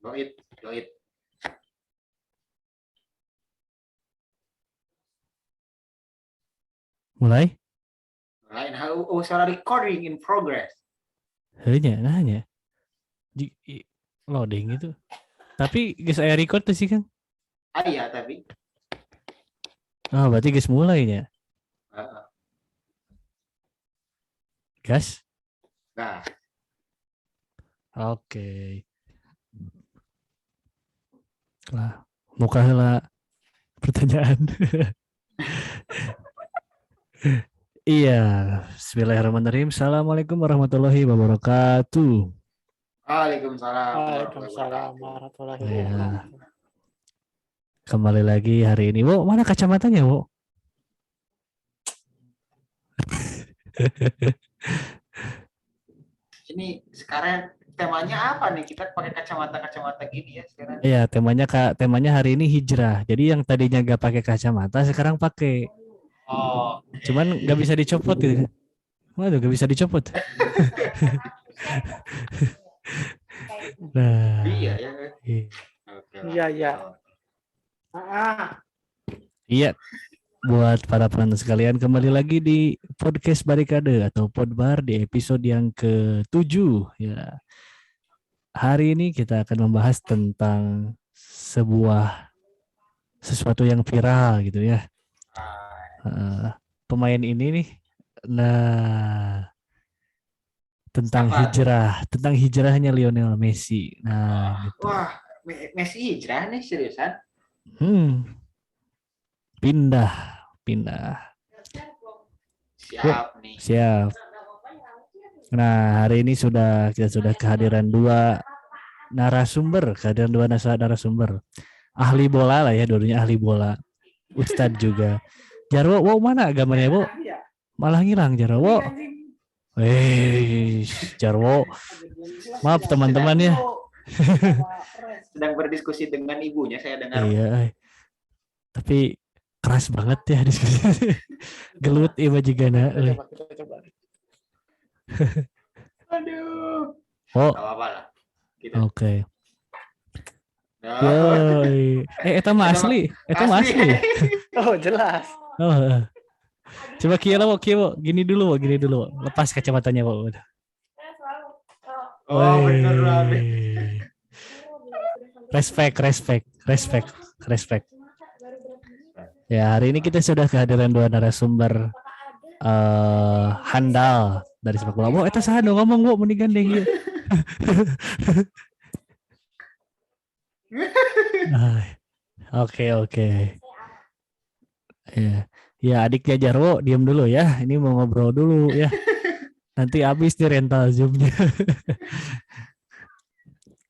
Goit. Mulai? Lain suara recording in progress. Hanya, nanya. Loading itu. Tapi guys saya record tuh sih kan? Iya tapi. Oh berarti guys mulainya. Gas? Nah. Oke. Lah, muka heula pertanyaan. Iya, bismillahirrahmanirrahim. Assalamualaikum warahmatullahi wabarakatuh. Waalaikumsalam warahmatullahi Ya, wabarakatuh. kembali lagi hari ini. Wo, mana kacamatanya, Wo? Ini sekarang temanya apa nih? Kita pakai kacamata gini ya sekarang. Iya, temanya hari ini hijrah. Jadi yang tadinya gak pakai kacamata sekarang pakai. Oh. Cuman gak bisa dicopot gitu. Waduh, gak bisa dicopot. Nah, Iya ya. Iya. Iya, buat para penonton sekalian kembali lagi di podcast Barikade atau Podbar di episode yang ke-7 ya. Hari ini kita akan membahas tentang sesuatu yang viral gitu ya. Pemain ini nih, nah tentang hijrahnya Lionel Messi. Nah, gitu. Wah, Messi hijrah nih seriusan? Pindah. Siap nih. Siap. Nah, hari ini kita sudah kehadiran dua narasumber. Ahli bola lah ya, dulunya ahli bola. Ustadz juga. Jarwo, wow mana gambarnya, Wo? Malah ngilang Jarwo. Jarwo. Maaf teman-teman ya. Sedang berdiskusi dengan ibunya, saya dengar. Iya. Tapi keras banget ya diskusi. Gelut iba jigana. Coba. Aduh. Oh. Apa-apa lah. Gitu. Oke. Yoi. Eta mah asli. Oh, jelas. Oh. Coba kira gini dulu. Lepas kacamatanya, Wo. Oh, bener banget. Respect. Ya, hari ini kita sudah kehadiran dua narasumber handal dari sepak bola. Wo, eta saha nu ngomong, Wo, mending gandeng ieu. Oke. Ya, adiknya Jarwo, diam dulu ya. Ini mau ngobrol dulu ya. Nanti habis di rental Zoom-nya.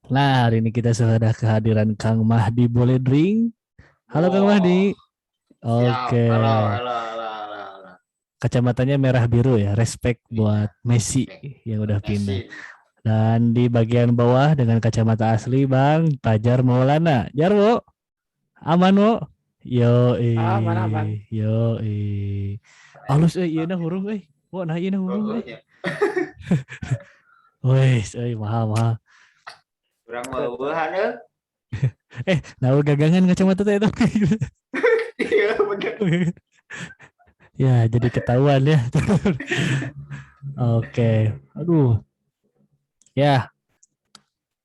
Nah, hari ini kita sudah kehadiran Kang Mahdi Boledring. Halo Kang Mahdi. Oke. Halo. Kacamatanya merah biru ya. Respect buat Messi yang udah pindah. Dan di bagian bawah dengan kacamata asli Bang Fajar Maulana. Jarwo. Aman, Wo? Aman. Halus ieu na huruf euy. Wo nah ieu na huruf euy. Wes, mahal. Urang mah beuhan euy. Nah gagangan kacamata teh eta. Iya, bener. Ya, jadi ketahuan ya. Oke. Aduh. Ya.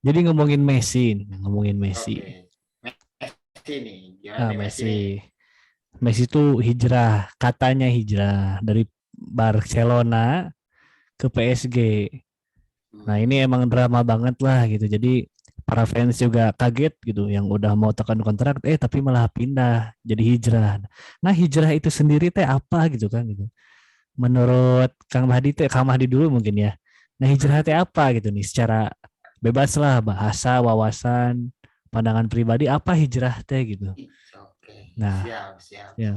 Jadi ngomongin Messi. Okay. Messi nih. Gimana Messi. Messi itu katanya hijrah dari Barcelona ke PSG. Nah, ini emang drama banget lah gitu. Jadi para fans juga kaget gitu yang udah mau tekan kontrak tapi malah pindah jadi hijrah. Nah, hijrah itu sendiri teh apa gitu kan gitu. Menurut Kang Mahdi dulu mungkin ya. Nah, hijrah teh apa gitu nih secara bebas lah, bahasa, wawasan, pandangan pribadi apa hijrah teh gitu. Oke. Nah, siap. Ya.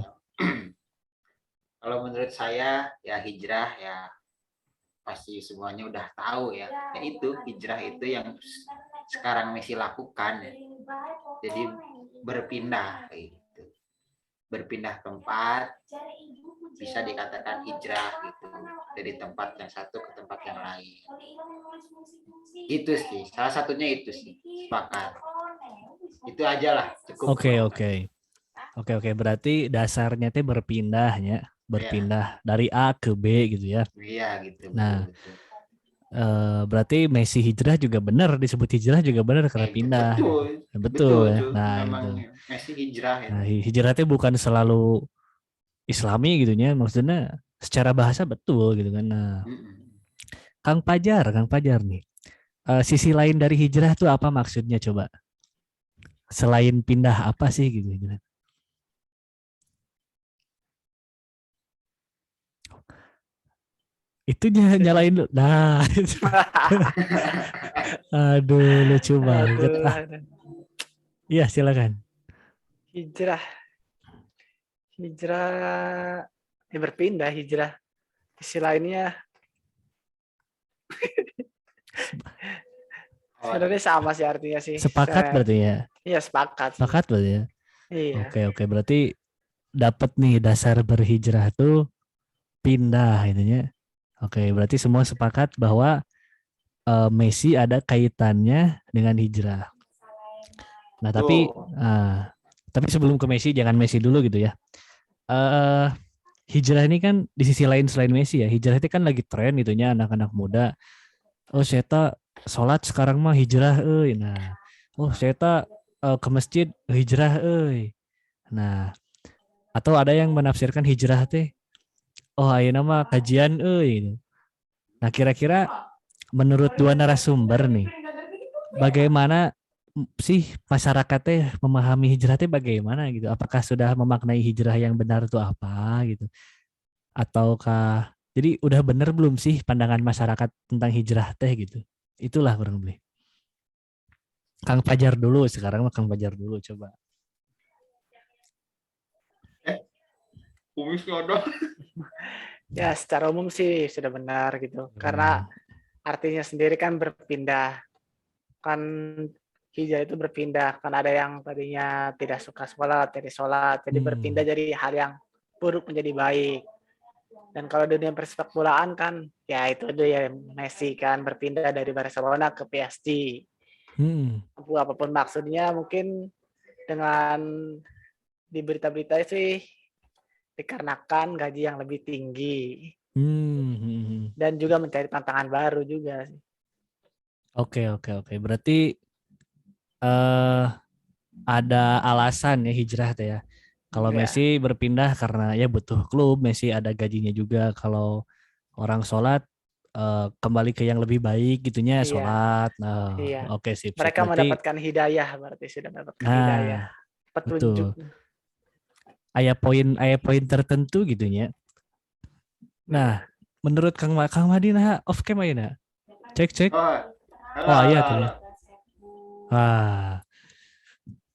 Kalau menurut saya ya hijrah ya pasti semuanya udah tahu ya. Yaitu hijrah itu yang sekarang Messi lakukan ya. Jadi berpindah gitu. Berpindah tempat bisa dikatakan hijrah gitu, dari tempat yang satu ke tempat yang lain. Itu sih, salah satunya itu sih, sepakat. Itu aja lah, cukup. Oke, berarti dasarnya teh berpindahnya, berpindah dari A ke B gitu ya. Iya gitu. Nah, betul. Berarti Messi hijrah juga benar, disebut hijrah juga benar karena pindah. Betul ya. Nah, memang itu. Messi hijrah itu. Nah, hijrahnya bukan selalu Islami gitu ya, maksudnya secara bahasa betul gitu kan. Nah, Kang Pajar nih. Sisi lain dari hijrah tuh apa maksudnya coba? Selain pindah apa sih gitu? Itu nyalain lu. Nah, aduh lucu banget. Iya silakan. Hijrah ya berpindah hijrah. Sisi lainnya sebenarnya sama sih artinya sih. Sepakat berarti ya? Iya sepakat. Sepakat berarti ya? Iya. Oke, berarti dapat nih dasar berhijrah tuh pindah intinya. Oke, berarti semua sepakat bahwa Messi ada kaitannya dengan hijrah. Nah, tapi sebelum ke Messi, jangan Messi dulu gitu ya. Hijrah ini kan di sisi lain selain Messi ya. Hijrah itu kan lagi tren itunya anak-anak muda. Oh, saya sholat sekarang mah hijrah Nah, oh saya ke masjid hijrah Nah, atau ada yang menafsirkan hijrah teh oh ayeuna mah kajian gitu. Nah, kira-kira menurut dua narasumber nih, bagaimana sih masyarakat teh memahami hijrah teh bagaimana gitu? Apakah sudah memaknai hijrah yang benar itu apa gitu? Ataukah jadi udah benar belum sih pandangan masyarakat tentang hijrah teh gitu? Itulah kurang lebih. Kang Fajar dulu, sekarang mah Kang Fajar dulu coba. Ya secara umum sih sudah benar gitu. Karena artinya sendiri kan berpindah. Kan hijrah itu berpindah. Kan ada yang tadinya tidak suka sholat, jadi sholat. Jadi berpindah jadi hal yang buruk menjadi baik. Dan kalau dunia persepak bolaan kan, ya itu dia Messi kan berpindah dari Barcelona ke PSG. Apapun maksudnya mungkin dengan di berita-berita sih dikarenakan gaji yang lebih tinggi. Dan juga mencari tantangan baru juga sih. Oke. Berarti ada alasan ya hijrah teh ya. Kalau Messi berpindah karena ya butuh klub, Messi ada gajinya juga. Kalau orang sholat kembali ke yang lebih baik gitunya sholat. Nah, oke sip. Mereka berarti, mendapatkan hidayah berarti sudah mendapatkan hidayah. Petunjuk. Betul. Aya poin tertentu gitunya. Nah, menurut Kang Madi nah off cam ayeuna. Cek. Oh iya tuh.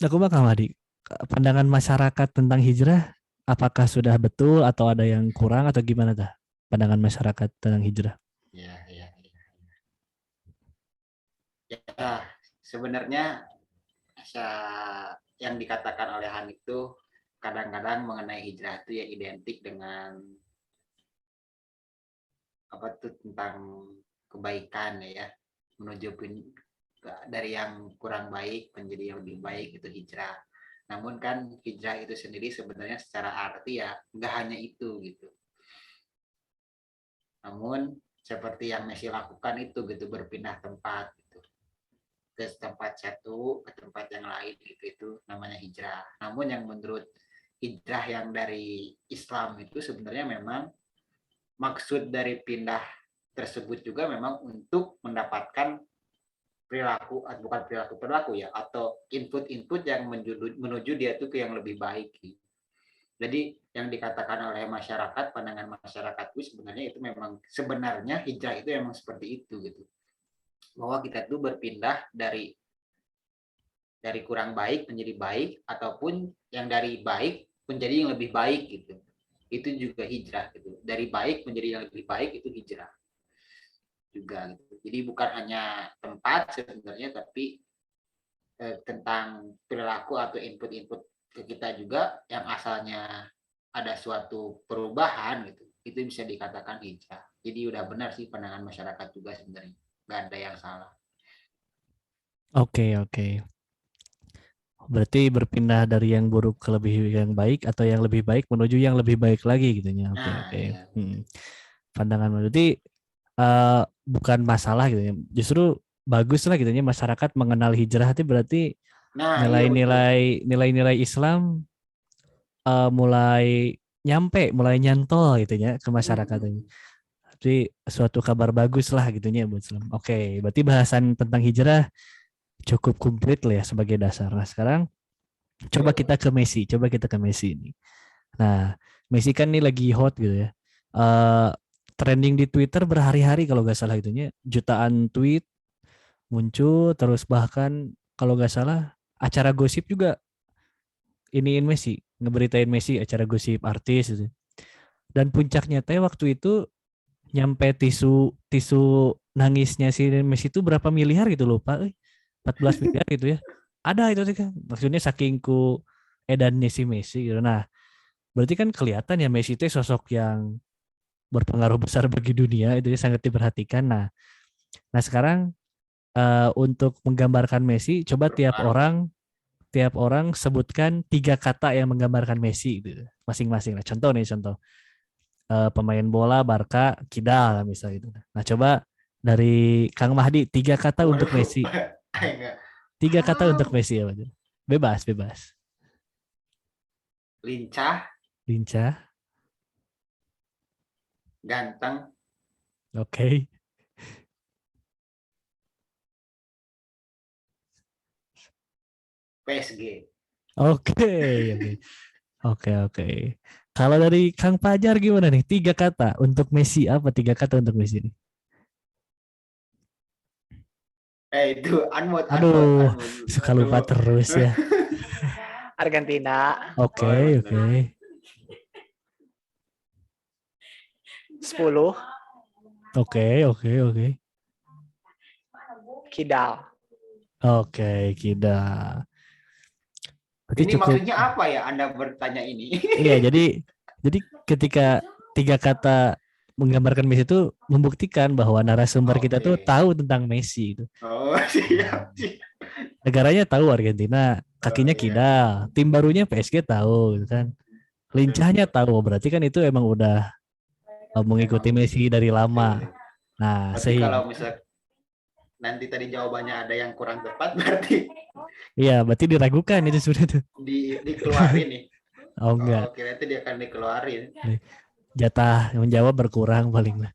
Aku mah Kang Madi. Pandangan masyarakat tentang hijrah apakah sudah betul atau ada yang kurang atau gimana dah pandangan masyarakat tentang hijrah? Ya, sebenarnya yang dikatakan oleh Han itu kadang-kadang mengenai hijrah itu ya identik dengan apa tuh tentang kebaikan ya, menuju dari yang kurang baik menjadi yang lebih baik itu hijrah. Namun kan hijrah itu sendiri sebenarnya secara arti ya nggak hanya itu gitu. Namun seperti yang Messi lakukan itu gitu, berpindah tempat gitu, ke tempat satu ke tempat yang lain gitu, itu namanya hijrah. Namun yang menurut hijrah yang dari Islam itu sebenarnya memang maksud dari pindah tersebut juga memang untuk mendapatkan bukan perilaku ya, atau input yang menuju dia tuh ke yang lebih baik gitu. Jadi yang dikatakan oleh masyarakat, pandangan masyarakat itu sebenarnya itu memang sebenarnya hijrah itu memang seperti itu gitu. Bahwa kita tuh berpindah dari kurang baik menjadi baik, ataupun yang dari baik menjadi yang lebih baik gitu. Itu juga hijrah gitu. Dari baik menjadi yang lebih baik itu hijrah juga gitu. Jadi bukan hanya tempat sebenarnya, tapi tentang perilaku atau input-input ke kita juga yang asalnya ada suatu perubahan gitu, itu bisa dikatakan hijrah. Jadi udah benar sih pandangan masyarakat juga sebenarnya, nggak ada yang salah. Oke, oke. Berarti berpindah dari yang buruk ke lebih yang baik atau yang lebih baik menuju yang lebih baik lagi gitu ya. Oke, Nah, oke. iya. Pandangan berarti bukan masalah gitu ya. Justru bagus lah gitu ya masyarakat mengenal hijrah itu berarti Nah, iya betul. nilai-nilai Islam mulai nyampe, mulai nyantol gitu ya ke masyarakat ini. Jadi suatu kabar bagus lah gitu ya buat Islam. Oke, berarti bahasan tentang hijrah cukup komplit lah ya sebagai dasar. Nah, sekarang coba kita ke Messi, coba kita ke Messi ini. Nah, Messi kan ini lagi hot gitu ya. Eh Trending di Twitter berhari-hari kalau nggak salah itunya, jutaan tweet muncul terus bahkan kalau nggak salah acara gosip juga iniin Messi, ngeberitain Messi acara gosip artis gitu. Dan puncaknya teh waktu itu nyampe tisu tisu nangisnya si Messi itu berapa miliar gitu lupa, 14 miliar gitu ya. Ada itu sih kan. Maksudnya saking ku edannya si Messi gitu. Nah, berarti kan kelihatan ya Messi itu sosok yang berpengaruh besar bagi dunia itu ya, sangat diperhatikan. Nah sekarang untuk menggambarkan Messi, coba Berpengaruh. tiap orang sebutkan 3 kata yang menggambarkan Messi gitu masing-masing. Nah, contoh nih contoh pemain bola Barca Kidal misalnya itu. Nah coba dari Kang Mahdi 3 kata untuk Waduh, Messi. enggak. 3 kata untuk Messi apa tuh? Bebas bebas. Lincah, Lincah, ganteng, oke. PSG. Oke, oke. Oke, oke. Kalau dari Kang Pajar gimana nih? 3 kata untuk Messi apa 3 kata untuk Messi nih? Itu Anmod, Anmod, Aduh, Anmod. suka lupa Aduh. terus ya. Argentina Oke, Oh, oke. benar. 10, Oke, oke, oke. Kidal. Oke, Kida. Berarti Ini cukup. maksudnya apa ya Anda bertanya ini? Iya, jadi ketika 3 kata menggambarkan Messi itu membuktikan bahwa narasumber kita tuh Oke. tahu tentang Messi itu. Oh, siap, siap. Negaranya tahu Argentina, Oh, kakinya iya. kidal, tim barunya PSG tahu gitu kan. Lincahnya tahu, berarti kan itu emang udah mengikuti Memang Messi dari lama. betul. Nah, Berarti sehingga kalau misal nanti tadi jawabannya ada yang kurang tepat, berarti iya, berarti diragukan itu sudah tuh. dikeluarin nih. Oh Oh, enggak, kira itu dia akan dikeluarin. jatah menjawab berkurang paling lah.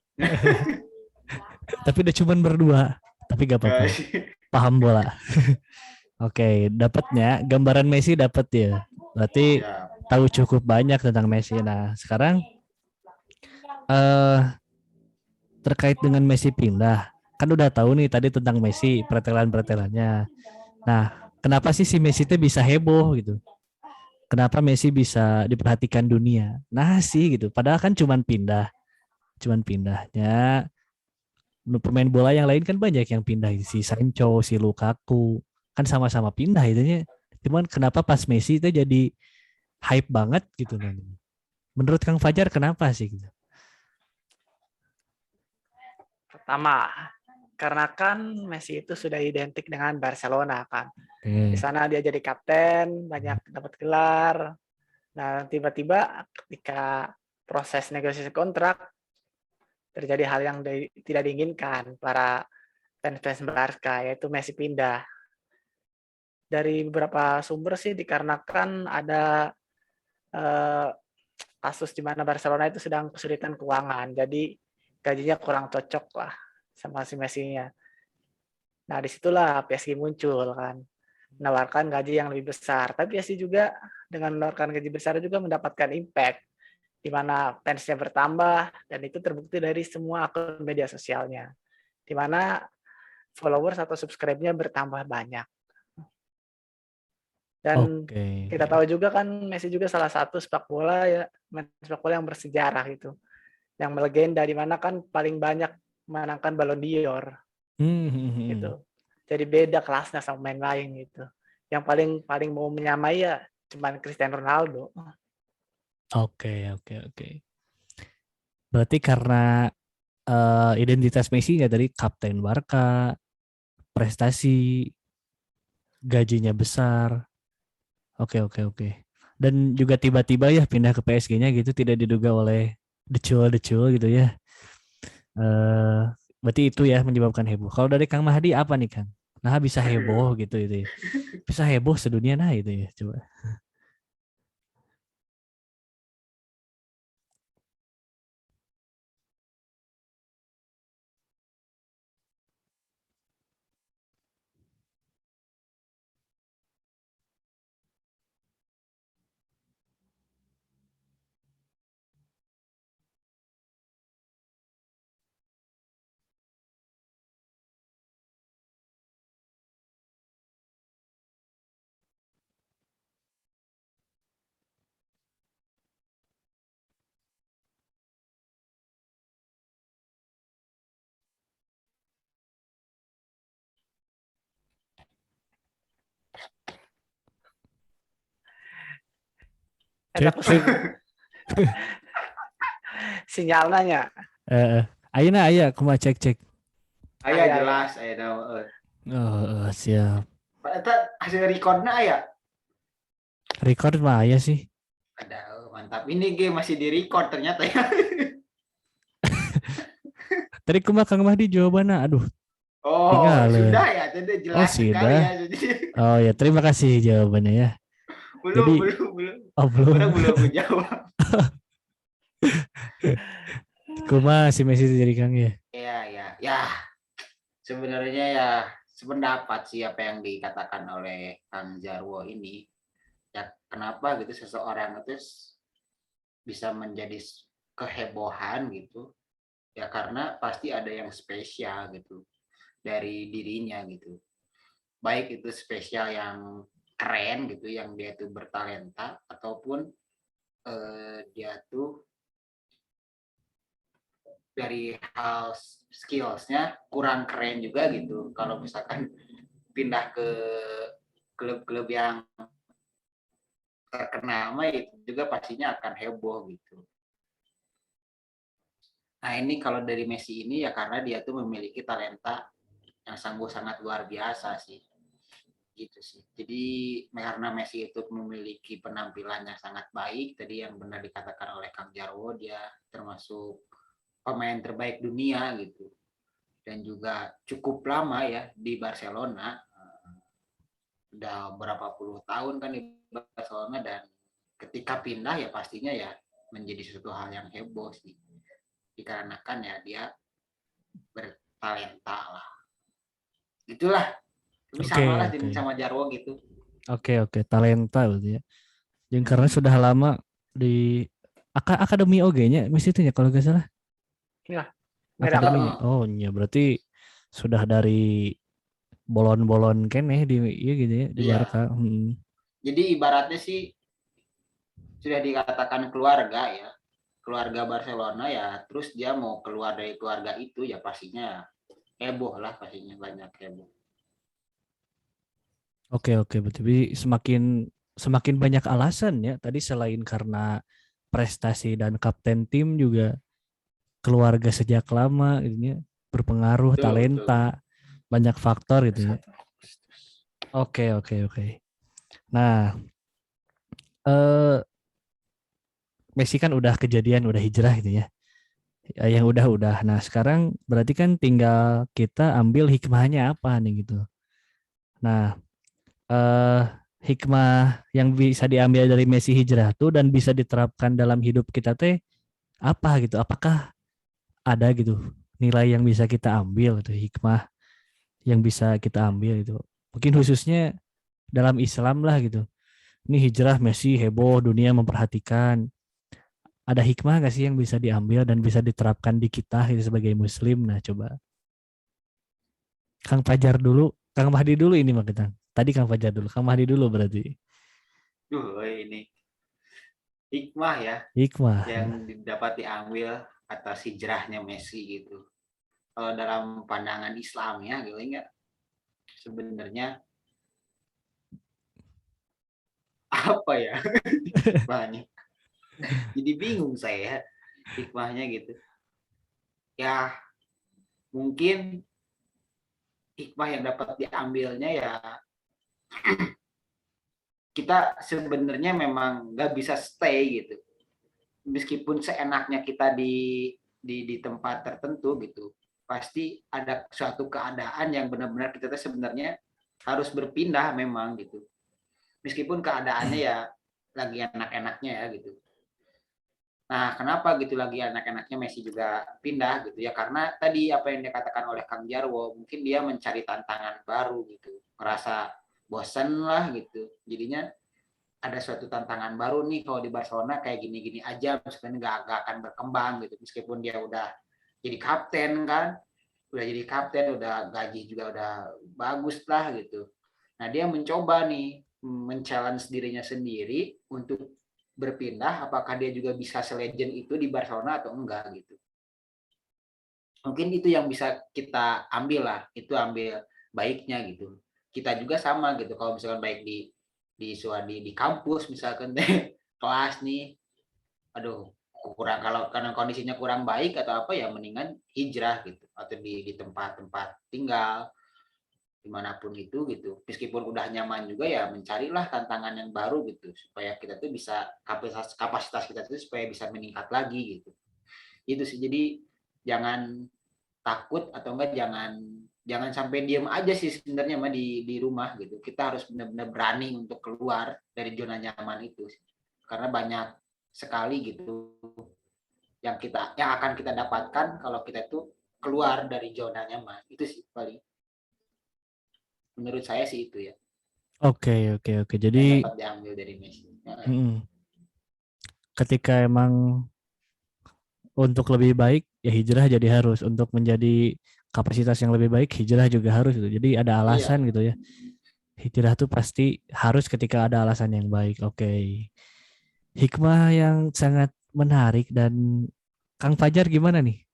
Tapi udah cuman berdua, tapi gak Oh, apa-apa. Paham bola. Oke, dapatnya gambaran Messi dapat ya. Berarti siap. tahu cukup banyak tentang Messi. Nah, sekarang eh terkait dengan Messi pindah, kan udah tahu nih tadi tentang Messi, pretelan-pretelannya. Nah, kenapa sih si Messi itu bisa heboh gitu? Kenapa Messi bisa diperhatikan dunia? Nah sih gitu. Padahal kan cuman pindahnya. Pemain bola yang lain kan banyak yang pindah, si Sancho, si Lukaku, kan sama-sama pindah itunya. Cuman kenapa pas Messi itu jadi hype banget gitu nanti. Menurut Kang Fajar kenapa sih gitu? Pertama, karena kan Messi itu sudah identik dengan Barcelona kan. Di Oke. sana dia jadi kapten, banyak dapat gelar. Nah, tiba-tiba ketika proses negosiasi kontrak terjadi hal yang tidak diinginkan para fans Barca, yaitu Messi pindah. Dari beberapa sumber sih dikarenakan ada eh, kasus di mana Barcelona itu sedang kesulitan keuangan, jadi gajinya kurang cocok lah sama si Messi-nya. Nah, disitulah PSG muncul kan, menawarkan gaji yang lebih besar. Tapi PSG juga dengan menawarkan gaji besar juga mendapatkan impact, di mana fansnya bertambah, dan itu terbukti dari semua akun media sosialnya, di mana followers atau subscribe-nya bertambah banyak. Dan Oke. kita tahu juga kan Messi juga salah satu sepak bola ya, sepak bola yang bersejarah gitu, yang melegenda, di mana kan paling banyak menangkan Ballon d'Or Hmm. gitu. Jadi beda kelasnya sama main lain gitu. Yang paling paling mau menyamai ya cuman Cristiano Ronaldo. Oke, oke, oke. Berarti karena identitas Messi nggak dari Kapten Barca, prestasi, gajinya besar. Oke, oke, oke. Dan juga tiba-tiba ya pindah ke PSG-nya gitu tidak diduga oleh decul-decul gitu ya. Eh, berarti itu ya menyebabkan heboh. Kalau dari Kang Mahdi apa nih Kang? Nah bisa heboh gitu itu ya. Bisa heboh sedunia nah itu ya. Coba. Eta Cek, cek. pusing sinyalnya. Ayeuna aya kumaha cek cek. Aya Aya ya. jelas aya Siap. eta hasil recordna aya. Record mah aya sih. Ada mantap. Ini game masih di record ternyata ya. Tadi kumaha Kang Mahdi jawabannya. Aduh, Oh, tinggalin. sudah ya. Jadi Oh, jelas sekali sudah. ya. Jadi Oh ya, terima kasih jawabannya ya. belum Jadi, belum belum. oh Orang belum. belum menjawab. Kumaha si Messi jadi Kang ya? Ya ya ya. Sebenarnya ya sependapat sih apa yang dikatakan oleh Kang Jarwo ini. Ya kenapa gitu seseorang itu bisa menjadi kehebohan gitu. Ya karena pasti ada yang spesial gitu dari dirinya gitu. Baik itu spesial yang keren gitu, yang dia tuh bertalenta, ataupun dia tuh dari hal skillsnya kurang keren juga gitu. Kalau misalkan pindah ke klub-klub yang terkenal mah itu juga pastinya akan heboh gitu. Nah ini kalau dari Messi ini ya karena dia tuh memiliki talenta yang sangat luar biasa sih. Gitu sih. Jadi karena Messi itu memiliki penampilan yang sangat baik, tadi yang benar dikatakan oleh Kang Jarwo, dia termasuk pemain terbaik dunia gitu. Dan juga cukup lama ya di Barcelona, udah berapa puluh tahun kan di Barcelona, dan ketika pindah ya pastinya ya menjadi sesuatu hal yang heboh sih. Dikarenakan ya dia bertalenta lah. Itulah, tapi sama Oke, lah oke. sama Jarwo gitu. Oke, oke. Talenta berarti ya. Yang karena Hmm. sudah lama di Akademi OG-nya Messi itu ya kalau nggak salah. Iya, Akademinya. Oh, Oh iya, berarti sudah dari bolon-bolon kene di iya gitu ya di iya. Barca. Jadi ibaratnya sih sudah dikatakan keluarga ya, keluarga Barcelona ya, terus dia mau keluar dari keluarga itu ya pastinya heboh lah, pastinya banyak heboh. Oke, oke. Berarti semakin semakin banyak alasan ya. Tadi selain karena prestasi dan kapten tim juga keluarga sejak lama gitu ya, berpengaruh, Betul, betul. talenta, banyak faktor gitu ya. Oke, oke, oke. Nah, eh Messi kan udah kejadian, udah hijrah gitu ya. Yang udah. Nah, sekarang berarti kan tinggal kita ambil hikmahnya apa nih gitu. Nah, eh hikmah yang bisa diambil dari Messi hijrah tuh dan bisa diterapkan dalam hidup kita teh apa gitu? Apakah ada gitu nilai yang bisa kita ambil gitu, hikmah yang bisa kita ambil itu. Mungkin khususnya dalam Islam lah gitu. Ini hijrah Messi heboh, dunia memperhatikan. Ada hikmah gak sih yang bisa diambil dan bisa diterapkan di kita gitu, sebagai muslim? Nah, coba Kang Fajar dulu, Kang Mahdi dulu ini mah kita. Tadi Kang Fajar dulu, Kang Mahdi dulu berarti. Duh, ini hikmah ya Hikmah. yang dapat diambil atas hijrahnya Messi gitu. Kalau dalam pandangan Islam ya, gitu enggak, sebenarnya apa ya banyak. Jadi bingung saya hikmahnya gitu. Ya mungkin hikmah yang dapat diambilnya ya kita sebenarnya memang nggak bisa stay gitu. Meskipun seenaknya kita di tempat tertentu gitu, pasti ada suatu keadaan yang benar-benar kita sebenarnya harus berpindah memang gitu. Meskipun keadaannya ya lagi enak-enaknya ya gitu. Nah, kenapa gitu lagi anak-anaknya Messi juga pindah gitu ya? Karena tadi apa yang dikatakan oleh Kang Jarwo, mungkin dia mencari tantangan baru gitu, merasa bosan lah gitu. Jadinya ada suatu tantangan baru nih kalau di Barcelona kayak gini-gini aja, misalnya nggak akan berkembang gitu. Meskipun dia udah jadi kapten kan, udah jadi kapten, udah gaji juga udah bagus lah gitu. Nah dia mencoba nih men-challenge dirinya sendiri untuk berpindah, apakah dia juga bisa selegend itu di Barcelona atau enggak gitu. Mungkin itu yang bisa kita ambil lah, itu ambil baiknya gitu. Kita juga sama gitu, kalau misalkan baik di kampus misalkan kelas nih, aduh kurang, kalau karena kondisinya kurang baik atau apa ya mendingan hijrah gitu, atau di tempat-tempat tinggal dimanapun itu gitu, meskipun udah nyaman juga ya mencarilah tantangan yang baru gitu supaya kita tuh bisa kapasitas kita tuh supaya bisa meningkat lagi gitu. Itu sih, jadi jangan takut atau enggak jangan jangan sampai diem aja sih sebenarnya mah di rumah gitu. Kita harus benar-benar berani untuk keluar dari zona nyaman itu karena banyak sekali gitu yang akan kita dapatkan kalau kita tuh keluar dari zona nyaman. Itu sih paling menurut saya sih itu ya Oke, oke, oke. yang Jadi dapat diambil dari Messi. ketika emang untuk lebih baik ya hijrah jadi harus, untuk menjadi kapasitas yang lebih baik hijrah juga harus gitu. Jadi ada alasan Iya, gitu ya. Hijrah tuh pasti harus ketika ada alasan yang baik. Oke. Hikmah yang sangat menarik. Dan Kang Fajar gimana nih?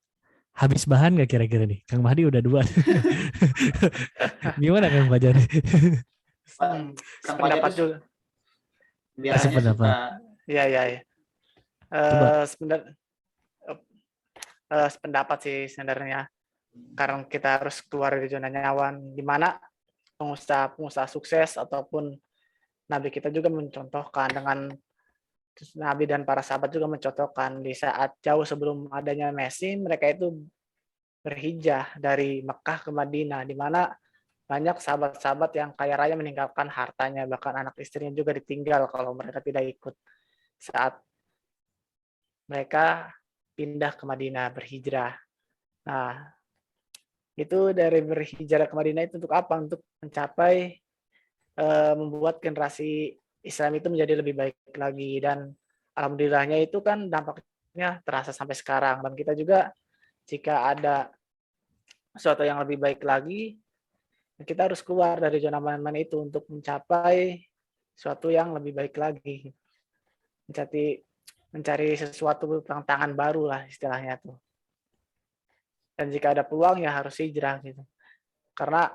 Habis bahan nggak kira-kira nih? Kang Mahdi udah dua. Gimana Kang Fajar? Kang Fajar Pendapat tuh juga. biasanya suka Sependapat. Ya, ya, ya. Coba. Sependapat sih sebenarnya. Karena kita harus keluar dari zona nyaman, di mana pengusaha sukses ataupun Nabi kita juga mencontohkan dengan Nabi dan para sahabat juga mencontohkan di saat jauh sebelum adanya Messi, mereka itu berhijrah dari Mekah ke Madinah, di mana banyak sahabat-sahabat yang kaya raya meninggalkan hartanya, bahkan anak istrinya juga ditinggal kalau mereka tidak ikut saat mereka pindah ke Madinah, berhijrah. Nah, itu dari berhijrah ke Madinah itu untuk apa? Untuk mencapai membuat generasi Islam itu menjadi lebih baik lagi, dan alhamdulillahnya itu kan dampaknya terasa sampai sekarang. Dan kita juga jika ada sesuatu yang lebih baik lagi, kita harus keluar dari zona nyaman itu untuk mencapai sesuatu yang lebih baik lagi. Mencari sesuatu tantangan baru lah istilahnya tuh. Dan jika ada peluang ya harus hijrah gitu. Karena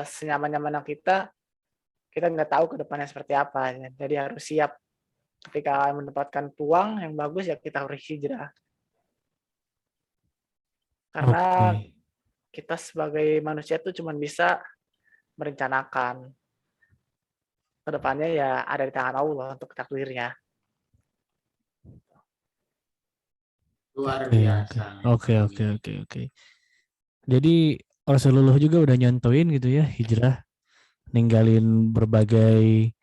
senyaman-nyaman kita nggak tahu ke depannya seperti apa. Jadi harus siap ketika mendapatkan peluang yang bagus ya kita harus hijrah. Karena Oke. kita sebagai manusia itu cuma bisa merencanakan. Ke depannya ya ada di tangan Allah untuk takdirnya. luar Oke, oke. biasa Oke, memang oke, ini. oke, oke. Jadi Rasulullah juga udah nyontoin gitu ya, hijrah, ninggalin berbagai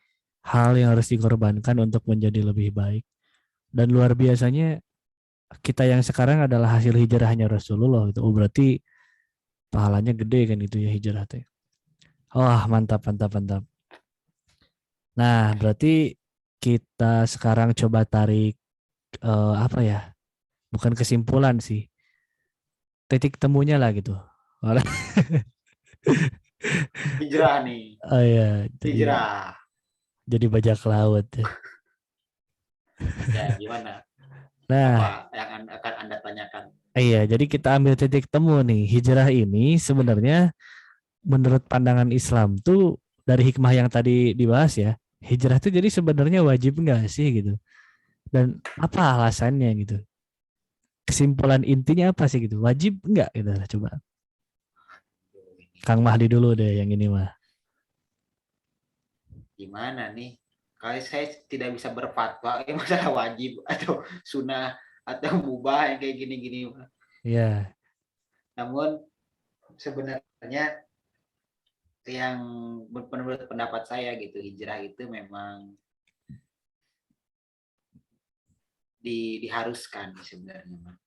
hal yang harus dikorbankan untuk menjadi lebih baik. Dan luar biasanya kita yang sekarang adalah hasil hijrahnya Rasulullah itu. Oh, berarti pahalanya gede kan itu ya hijrah teh. Wah, mantap, mantap, mantap. Nah, berarti kita sekarang coba tarik apa ya? Bukan kesimpulan sih. Titik temunya lah gitu. Hijrah nih, Oh ya, hijrah. jadi bajak laut. Ya gimana? Nah, Apa yang akan Anda tanyakan? iya, jadi kita ambil titik temu nih. Hijrah ini sebenarnya menurut pandangan Islam tuh dari hikmah yang tadi dibahas ya, hijrah tuh jadi sebenarnya wajib enggak sih gitu? Dan apa alasannya gitu? Kesimpulan intinya apa sih gitu? Wajib enggak gitu? Coba Kang Mahdi dulu deh yang ini mah. Gimana nih? Kalau saya tidak bisa berfatwa masalah wajib atau sunnah atau mubah yang kayak gini-gini. Iya. Namun sebenarnya yang menurut pendapat saya gitu, hijrah itu memang diharuskan sebenarnya.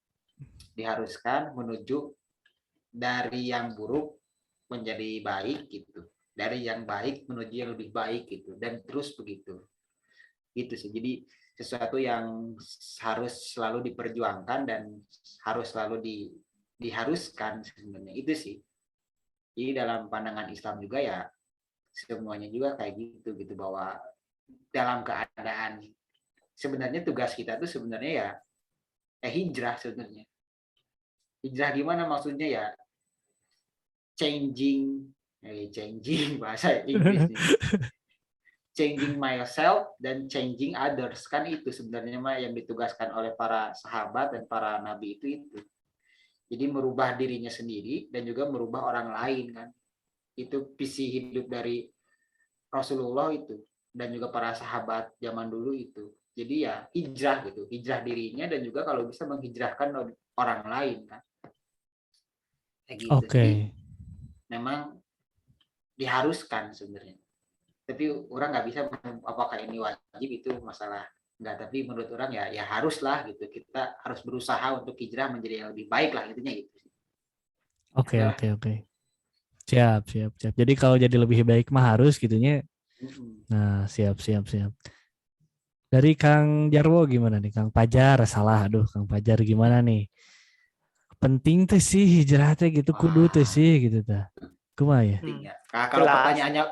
Diharuskan menuju dari yang buruk menjadi baik gitu. Dari yang baik menuju yang lebih baik gitu, dan terus begitu. Gitu sih. Jadi sesuatu yang harus selalu diperjuangkan dan harus selalu diharuskan sebenarnya, itu sih. Jadi dalam pandangan Islam juga ya semuanya juga kayak gitu bahwa dalam keadaan sebenarnya tugas kita tuh sebenarnya ya hijrah sebenarnya. Hijrah gimana maksudnya ya? Changing bahasa Inggris nih. Changing myself dan changing others, kan itu sebenarnya mah yang ditugaskan oleh para sahabat dan para nabi itu. Jadi merubah dirinya sendiri dan juga merubah orang lain kan. Itu visi hidup dari Rasulullah itu dan juga para sahabat zaman dulu itu. Jadi ya hijrah gitu, hijrah dirinya dan juga kalau bisa menghijrahkan orang lain kan. Kayak gitu. Oke. Jadi memang diharuskan sebenarnya. Tapi orang nggak bisa apakah ini wajib, itu masalah nggak, tapi menurut orang ya haruslah gitu, kita harus berusaha untuk hijrah menjadi yang lebih baik lah, intinya gitu. Oke. Siap. Jadi kalau jadi lebih baik mah harus gitunya. Nah, siap. Dari Kang Jarwo gimana nih? Kang Pajar salah. Aduh, Kang Pajar gimana nih? Penting tuh sih hijrah teh gitu, kudu tuh sih gitu ta. Kumaha ya? Penting ya. Nah,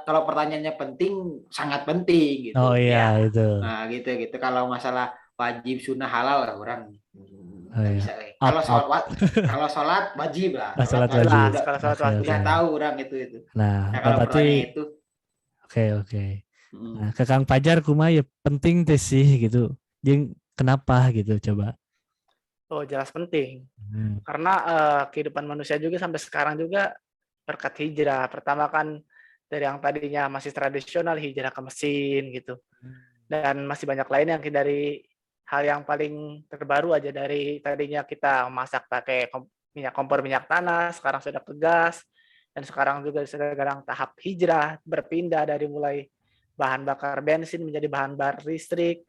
kalau pertanyaannya penting, sangat penting gitu. Oh iya Ya. itu. Nah, gitu. Kalau masalah wajib sunnah halal lah orang Oh, nggak iya. bisa. Up. Kalau sholat wajib lah. Sholat Sholat wajib. Jelas kalau sholat Oke, wajib. udah tahu orang itu. Nah, Nah, kalau berarti pertanyaan itu, oke. Nah, ke Kang Pajar kumaha ya penting tuh sih gitu. Jeung kenapa gitu coba. Oh, jelas penting. Karena kehidupan manusia juga sampai sekarang juga berkat hijrah. Pertama kan dari yang tadinya masih tradisional, hijrah ke mesin gitu. Dan masih banyak lain yang dari hal yang paling terbaru aja, dari tadinya kita masak pakai kompor minyak tanah, sekarang sudah ke gas, dan sekarang juga sedang tahap hijrah, berpindah dari mulai bahan bakar bensin menjadi bahan bakar listrik,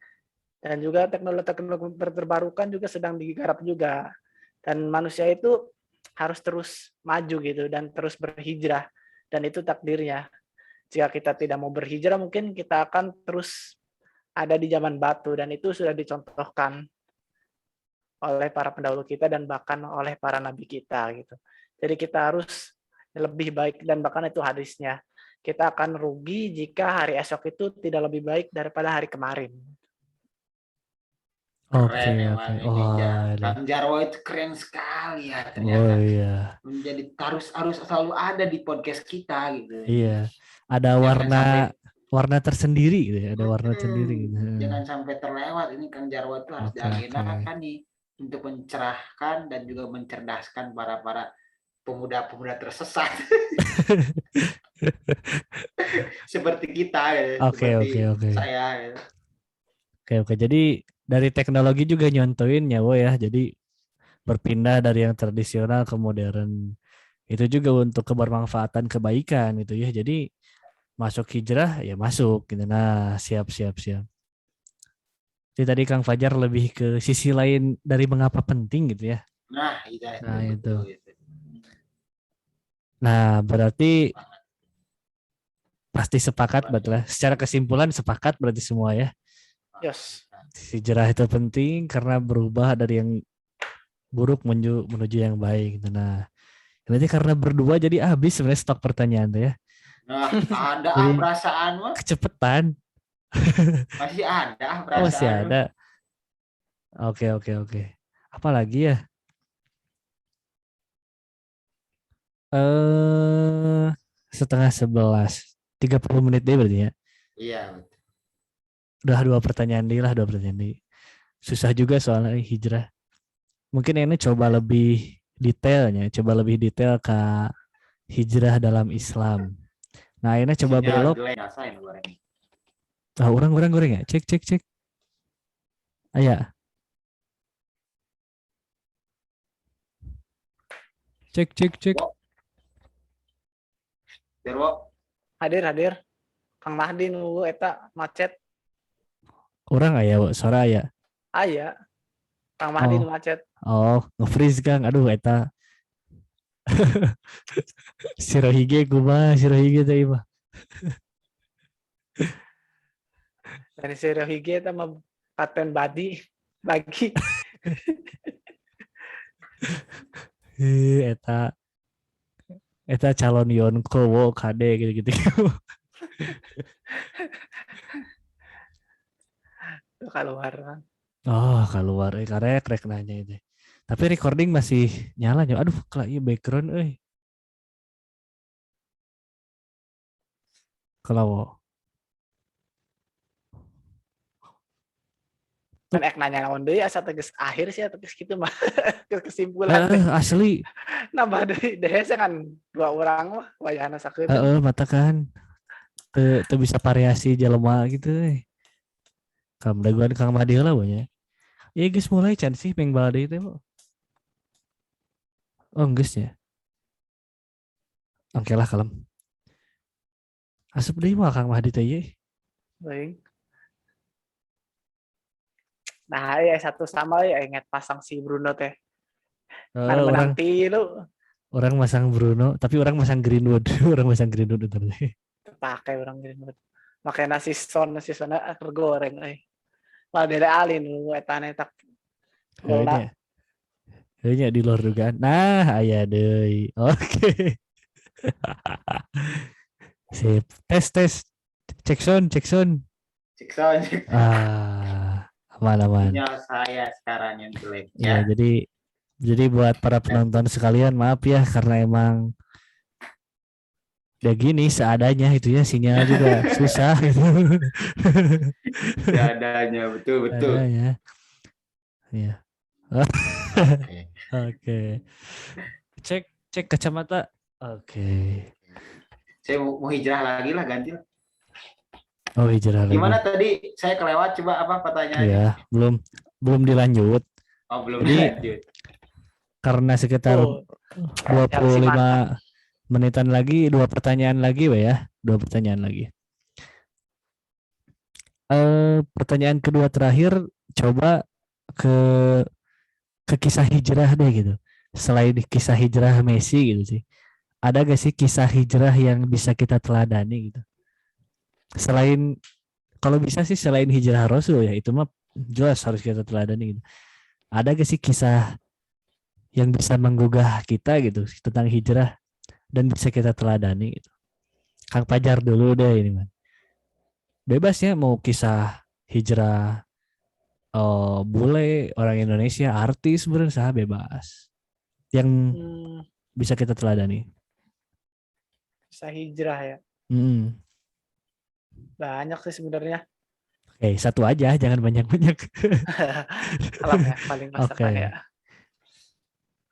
dan juga teknologi terbarukan juga sedang digarap juga. Dan manusia itu harus terus maju gitu dan terus berhijrah, dan itu takdirnya. Jika kita tidak mau berhijrah, mungkin kita akan terus ada di zaman batu, dan itu sudah dicontohkan oleh para pendahulu kita dan bahkan oleh para nabi kita gitu. Jadi kita harus lebih baik, dan bahkan itu hadisnya, kita akan rugi jika hari esok itu tidak lebih baik daripada hari kemarin. Oke. Oh, Kang Jarwo itu keren sekali ya Oh ternyata. iya. Menjadi harus selalu ada di podcast kita gitu. Iya. Ada warna tersendiri gitu ya, ada warna sendiri gitu. Jangan sampai terlewat, ini Kang Jarwo itu harus diagendakan nih untuk mencerahkan dan juga mencerdaskan para pemuda-pemuda tersesat. Seperti kita ya. Oke. Saya ya. Oke. Jadi dari teknologi juga nyontoin ya, wo ya. Jadi berpindah dari yang tradisional ke modern. Itu juga untuk kebermanfaatan kebaikan gitu ya. Jadi masuk hijrah ya masuk gitu. Nah, siap. Jadi tadi Kang Fajar lebih ke sisi lain dari mengapa penting gitu ya. Nah, itu. Nah, berarti pasti sepakat betul. Secara kesimpulan sepakat berarti semua ya. Yes. Hijrah itu penting karena berubah dari yang buruk menuju yang baik. Nah, nanti karena berdua jadi habis sebenarnya stok pertanyaan tuh ya. Nah, ada perasaan mah. Kecepetan. Masih ada perasaan. Oh, masih ada. Oke. Apa lagi ya? 10:30. 30 menit deh berarti ya. Iya. Udah 2 pertanyaan deh. susah juga soalnya hijrah. Mungkin ini coba lebih detailnya, coba lebih detail ke hijrah dalam Islam. Nah, ini coba Sinyal belok. jelek, rasain goreng. Ah, orang goreng ya. Cek. Aya. Cek. Wok, Derwo, Hadir. Kang Mahdi nunggu eta macet. Orang aya, suara aya. Aya. Kang Mahdi Oh. nu macet. Oh, nge-freeze Kang. Aduh eta. Sirohige teh mah. Dari Sirohige eta mah paten bagi. Eta calon Yonko KD gitu-gitu. Keluar. Oh, keluar karek nanya itu. Tapi recording masih nyala. Aduh, kalau iya background Kalau Kan nanya naon deui asa tegas akhir sih tegas kitu mah. Kesimpulan teh. asli. Nambah deui dehese kan 2 orang mah wayahna sakeun. Mata kan teu bisa variasi jelema gitu. Kam daguan Kang Madi lah banyak. Ya guys mulai can sih peng balade itu. Oh, geus ya. Oke lah kalem. Asup deui mah Kang Madi teh ye. Baik. Nah, ya satu sama ya ingat pasang si Bruno teh. Kan menang tilu. Orang masang Bruno, tapi orang masang Greenwood. Orang masang Greenwood itu. Pakai orang Greenwood. Makanya nasi sona goreng Malah dari alin lu etana tak. Kayaknya di luar dugaan. Nah, aya deui. Oke. Sip. Tes. Cek sound. cek sound. Aman. Sinyal saya sekarang yang jelek. Ya, jadi buat para penonton sekalian maaf ya karena emang ya gini seadanya itu ya sinyal juga susah gitu. Seadanya betul. Seadanya. Ya. Oke. Cek kacamata. Oke. Saya mau hijrah lagi lah, ganti. Oh, hijrah lagi. Gimana tadi saya kelewat, coba apa pertanyaannya? Ya, belum dilanjut. Oh, belum dilanjut. Karena sekitar 25 menitan lagi, 2 pertanyaan lagi ya. 2 pertanyaan lagi. Pertanyaan kedua terakhir coba ke kisah hijrah deh gitu. Selain kisah hijrah Messi gitu sih. Ada gak sih kisah hijrah yang bisa kita teladani gitu? Selain kalau bisa sih selain hijrah Rasul ya itu mah jelas harus kita teladani gitu. Ada gak sih kisah yang bisa menggugah kita gitu tentang hijrah dan bisa kita teladani gitu. Kang Pajar dulu deh ini man. Bebas ya mau kisah hijrah bule orang Indonesia, artis berusaha bebas. Yang bisa kita teladani. Kisah hijrah ya. Banyak sih sebenarnya. Oke, satu aja, jangan banyak-banyak. Alam ya, paling masakan ya.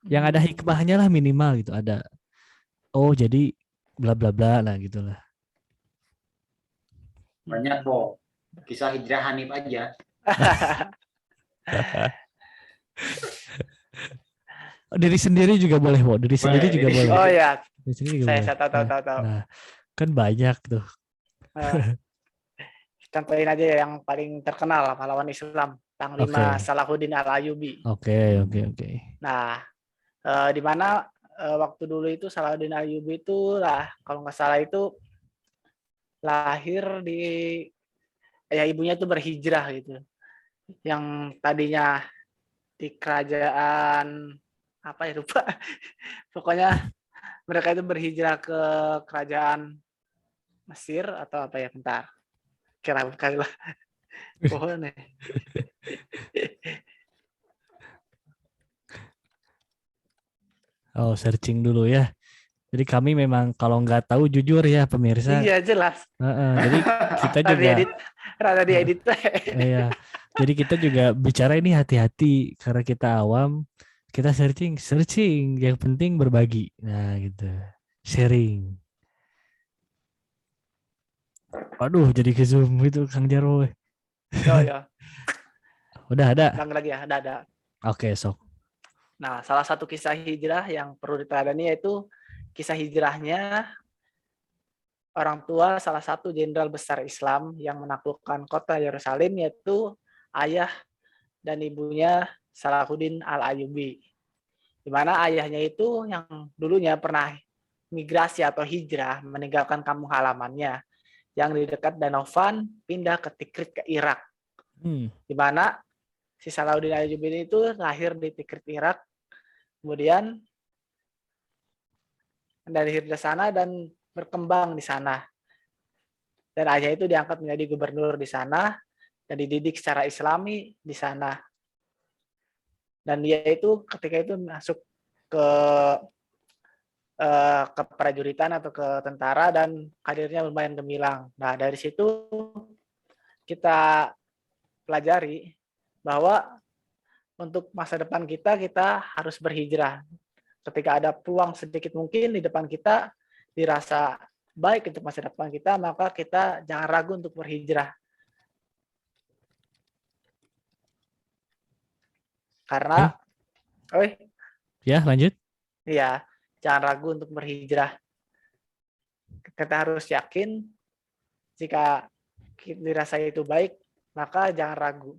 Yang ada hikmahnya lah minimal gitu, ada. Oh, jadi bla bla bla lah gitulah. Banyak kok. Kisah hijrah Hanif aja. Diri sendiri juga boleh, Bo. Diri sendiri juga boleh. Oh ya. Saya tahu. Nah, kan banyak tuh. Contohin aja yang paling terkenal pahlawan Islam, Panglima Salahuddin Al-Ayyubi. Oke. Nah, di mana waktu dulu itu Salahuddin Al-Ayyubi itu lah kalau nggak salah itu lahir di ibunya itu berhijrah gitu. Yang tadinya di kerajaan apa ya lupa. Pokoknya mereka itu berhijrah ke kerajaan Mesir atau apa ya bentar. Kira kali lah. Pohon nih. Oh, searching dulu ya. Jadi kami memang kalau nggak tahu jujur ya pemirsa. Iya jelas. Jadi kita juga rada diedit. Iya. Jadi kita juga bicara ini hati-hati karena kita awam, kita searching, yang penting berbagi. Nah, gitu. Sharing. Waduh, jadi ke Zoom itu Kang Jarwo. Ya, ya. Udah ada. Ulang lagi ya, ada. Oke, sok. Nah, salah satu kisah hijrah yang perlu diteladani yaitu kisah hijrahnya orang tua salah satu jenderal besar Islam yang menaklukkan kota Yerusalem, yaitu ayah dan ibunya Salahuddin Al-Ayyubi. Di mana ayahnya itu yang dulunya pernah migrasi atau hijrah meninggalkan kampung halamannya yang di dekat Danau Van, pindah ke Tikrit ke Irak. Di mana si Salahuddin Al-Ayyubi itu lahir di Tikrit Irak, kemudian dari sana dan berkembang di sana. Dan ayah itu diangkat menjadi gubernur di sana dan dididik secara Islami di sana. Dan dia itu ketika itu masuk ke keprajuritan atau ke tentara dan karirnya lumayan gemilang. Nah, dari situ kita pelajari bahwa untuk masa depan kita harus berhijrah. Ketika ada peluang sedikit mungkin di depan kita dirasa baik untuk masa depan kita, maka kita jangan ragu untuk berhijrah. Karena, ya lanjut. Iya, jangan ragu untuk berhijrah. Kita harus yakin jika dirasa itu baik, maka jangan ragu.